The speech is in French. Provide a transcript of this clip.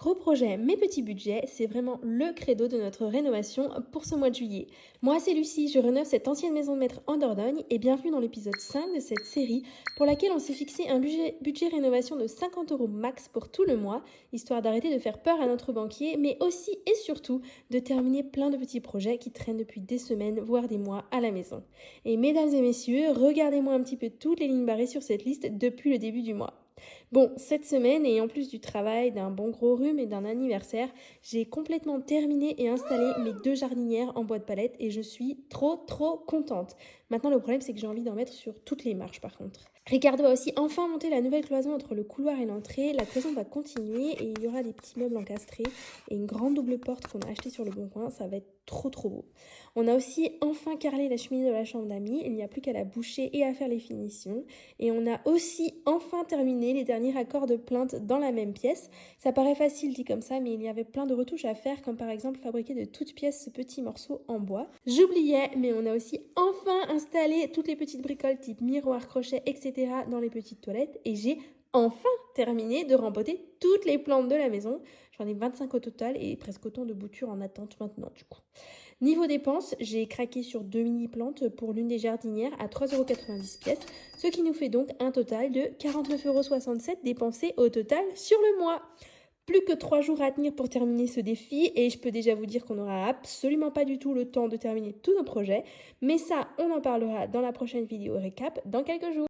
Gros projet, mais petit budget, c'est vraiment le credo de notre rénovation pour ce mois de juillet. Moi, c'est Lucie, je rénove cette ancienne maison de maître en Dordogne et bienvenue dans l'épisode 5 de cette série pour laquelle on s'est fixé un budget rénovation de 50 € max pour tout le mois, histoire d'arrêter de faire peur à notre banquier, mais aussi et surtout de terminer plein de petits projets qui traînent depuis des semaines, voire des mois à la maison. Et mesdames et messieurs, regardez-moi un petit peu toutes les lignes barrées sur cette liste depuis le début du mois. Bon, cette semaine, et en plus du travail, d'un bon gros rhume et d'un anniversaire, j'ai complètement terminé et installé mes 2 jardinières en bois de palette et je suis trop contente. Maintenant, le problème, c'est que j'ai envie d'en mettre sur toutes les marches par contre. Ricardo a aussi enfin monté la nouvelle cloison entre le couloir et l'entrée. La cloison va continuer et il y aura des petits meubles encastrés et une grande double porte qu'on a achetée sur le Bon Coin. Ça va être trop beau. On a aussi enfin carrelé la cheminée de la chambre d'amis. Il n'y a plus qu'à la boucher et à faire les finitions. Et on a aussi enfin terminé les derniers raccords de plainte dans la même pièce. Ça paraît facile dit comme ça, mais il y avait plein de retouches à faire, comme par exemple fabriquer de toutes pièces ce petit morceau en bois. J'oubliais, mais on a aussi enfin installé toutes les petites bricoles type miroir, crochet, etc. dans les petites toilettes. Et j'ai enfin terminé de rempoter toutes les plantes de la maison. J'en ai 25 au total et presque autant de boutures en attente maintenant du coup. Niveau dépenses, j'ai craqué sur 2 mini-plantes pour l'une des jardinières à 3,90 € pièce, ce qui nous fait donc un total de 49,67 € dépensés au total sur le mois. Plus que 3 jours à tenir pour terminer ce défi et je peux déjà vous dire qu'on n'aura absolument pas du tout le temps de terminer tous nos projets, mais ça, on en parlera dans la prochaine vidéo récap dans quelques jours.